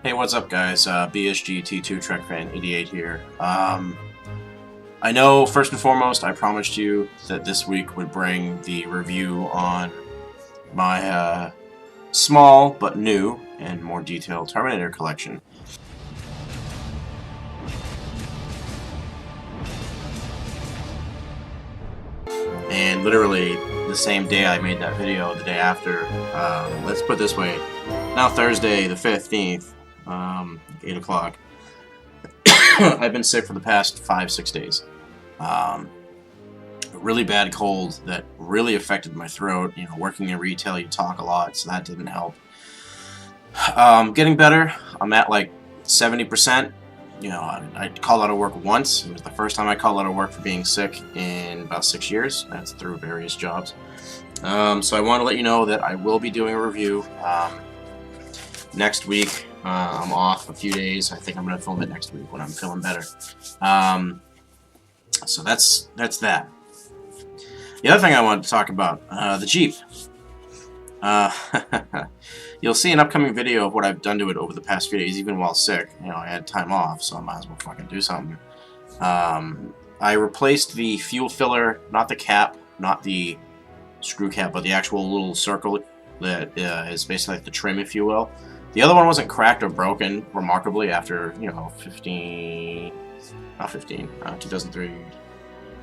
Hey, what's up, guys? BSG T2 Trek Fan 88 here. I know, first and foremost, I promised you that this week would bring the review on my small but new and more detailed Terminator collection. And literally the same day I made that video, the day after, let's put it this way, now Thursday the 15th, 8 o'clock, I've been sick for the past 5-6 days. A really bad cold that really affected my throat. You know, working in retail, you talk a lot, so that didn't help. Getting better. I'm at like 70%. You know, I called out of work once. It was the first time I called out of work for being sick in about 6 years. That's through various jobs. So I want to let you know that I will be doing a review next week. I'm off a few days. I think I'm going to film it next week when I'm feeling better. So that's that. The other thing I wanted to talk about, the Jeep. You'll see an upcoming video of what I've done to it over the past few days, even while sick. You know, I had time off, so I might as well fucking do something. I replaced the fuel filler, not the cap, not the screw cap, but the actual little circle that is basically like the trim, if you will. The other one wasn't cracked or broken, remarkably, after, you know, 2003,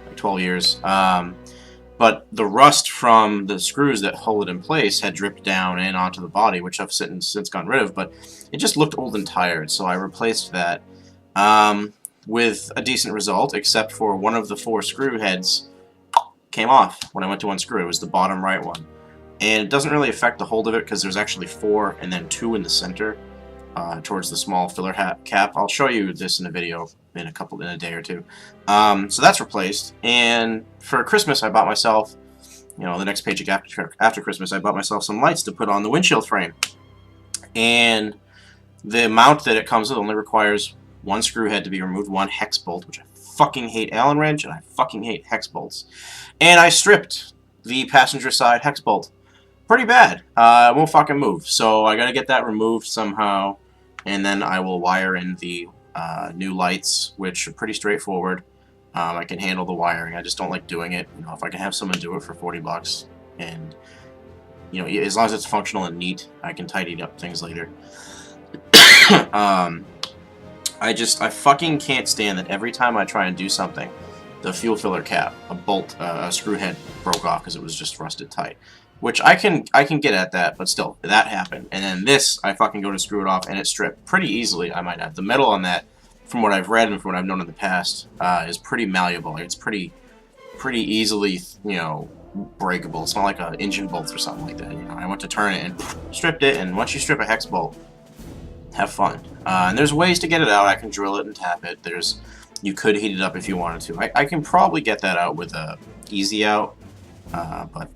like 12 years. But the rust from the screws that hold it in place had dripped down and onto the body, which I've since gotten rid of, but it just looked old and tired, so I replaced that with a decent result, except for one of the 4 screw heads came off when I went to unscrew. It was the bottom right one. And it doesn't really affect the hold of it because there's actually 4 and then 2 in the center towards the small filler cap. I'll show you this in a video in a day or two. So that's replaced, and for Christmas I bought myself, you know, the next page after Christmas, I bought myself some lights to put on the windshield frame. And the mount that it comes with only requires 1 screw head to be removed, 1 hex bolt, which I fucking hate Allen wrench and I fucking hate hex bolts. And I stripped the passenger side hex bolt pretty bad. It won't fucking move, so I gotta get that removed somehow, and then I will wire in the new lights, which are pretty straightforward. I can handle the wiring. I just don't like doing it. You know, if I can have someone do it for 40 bucks, and you know, as long as it's functional and neat, I can tidy up things later. I fucking can't stand that every time I try and do something, the fuel filler cap, a screw head broke off because it was just rusted tight. Which I can get at that, but still, that happened. And then this, I fucking go to screw it off, and it stripped pretty easily, I might add. The metal on that, from what I've read and from what I've known in the past, is pretty malleable. It's pretty easily, you know, breakable. It's not like an engine bolt or something like that. You know, I went to turn it and stripped it, and once you strip a hex bolt, have fun. And there's ways to get it out. I can drill it and tap it. You could heat it up if you wanted to. I can probably get that out with a easy out, but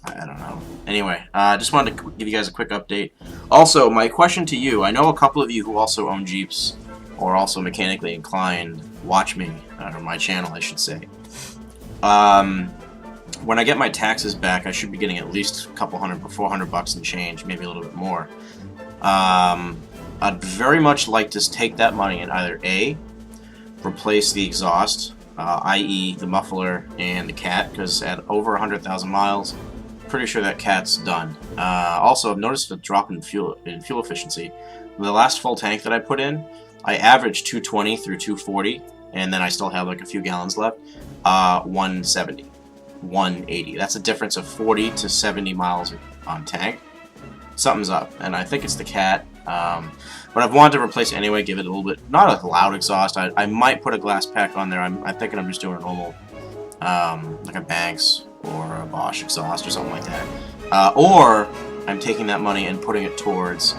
I don't know. Anyway, I just wanted to give you guys a quick update. Also, my question to you, I know a couple of you who also own Jeeps, or also mechanically inclined, watch me, or my channel, I should say. When I get my taxes back, I should be getting at least a couple hundred, $400 and change, maybe a little bit more. I'd very much like to take that money and either A, replace the exhaust, i.e. the muffler and the cat, because at over 100,000 miles, pretty sure that cat's done. Also, I've noticed a drop in fuel efficiency. The last full tank that I put in, I averaged 220 through 240, and then I still have like a few gallons left. 170, 180. That's a difference of 40 to 70 miles on tank. Something's up, and I think it's the cat. But I've wanted to replace it anyway, give it a little bit, not a loud exhaust. I might put a glass pack on there. I'm thinking I'm just doing a normal, like a Banks or a Bosch exhaust or something like that. Or I'm taking that money and putting it towards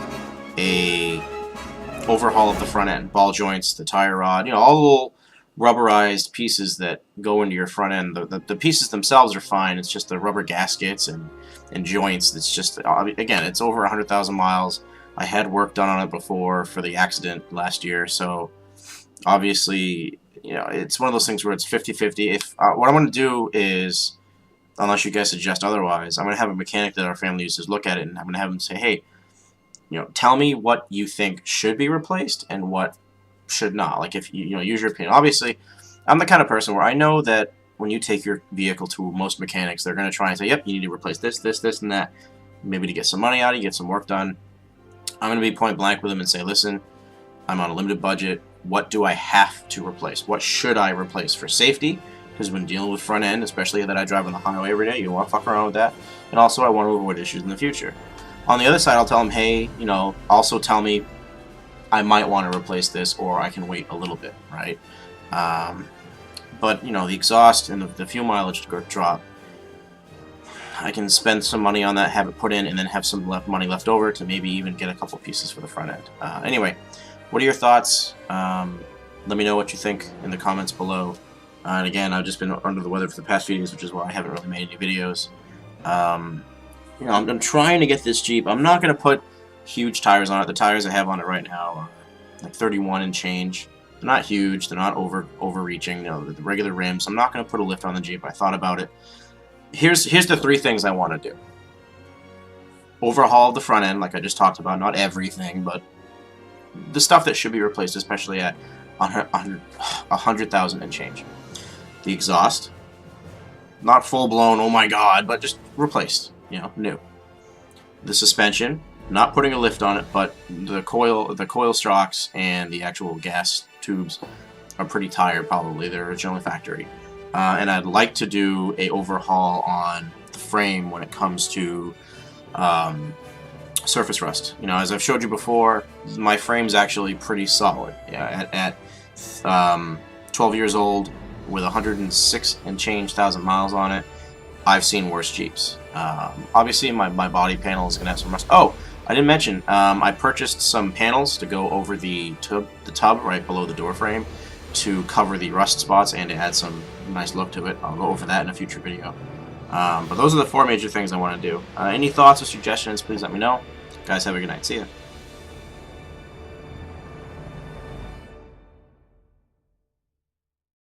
a overhaul of the front end, ball joints, the tire rod, you know, all the little rubberized pieces that go into your front end. The pieces themselves are fine. It's just the rubber gaskets and joints. It's just, again, it's over 100,000 miles. I had work done on it before for the accident last year, so obviously, you know, it's one of those things where it's 50-50. If what I want to do is, unless you guys suggest otherwise, I'm going to have a mechanic that our family uses look at it, and I'm going to have him say, hey, tell me what you think should be replaced and what should not. Like, if you use your opinion. Obviously, I'm the kind of person where I know that when you take your vehicle to most mechanics, they're going to try and say, yep, you need to replace this, this, this, and that, maybe to get some money out of you, get some work done. I'm going to be point blank with them and say, listen, I'm on a limited budget. What do I have to replace? What should I replace for safety? Because when dealing with front end, especially that I drive on the highway every day, you don't want to fuck around with that. And also, I want to avoid issues in the future. On the other side, I'll tell them, hey, also tell me I might want to replace this, or I can wait a little bit, right? But, the exhaust and the fuel mileage drop, I can spend some money on that, have it put in, and then have some money left over to maybe even get a couple pieces for the front end. Anyway, what are your thoughts? Let me know what you think in the comments below. And again, I've just been under the weather for the past few days, which is why I haven't really made any videos. I'm trying to get this Jeep. I'm not going to put huge tires on it. The tires I have on it right now are like 31 and change. They're not huge. They're not overreaching. The regular rims. I'm not going to put a lift on the Jeep. I thought about it. Here's the 3 things I want to do. Overhaul the front end, like I just talked about. Not everything, but the stuff that should be replaced, especially at 100,000 and change. The exhaust, not full blown, oh my god, but just replaced, new. The suspension, not putting a lift on it, but the coil strocks and the actual gas tubes are pretty tired, probably. They're originally factory. And I'd like to do a overhaul on the frame when it comes to surface rust. As I've showed you before, my frame's actually pretty solid. At 12 years old, with 106 and change thousand miles on it, I've seen worse Jeeps. Obviously, my body panel is going to have some rust. Oh, I didn't mention, I purchased some panels to go over the tub right below the door frame to cover the rust spots and to add some nice look to it. I'll go over that in a future video. But those are the 4 major things I want to do. Any thoughts or suggestions, please let me know. Guys, have a good night. See ya.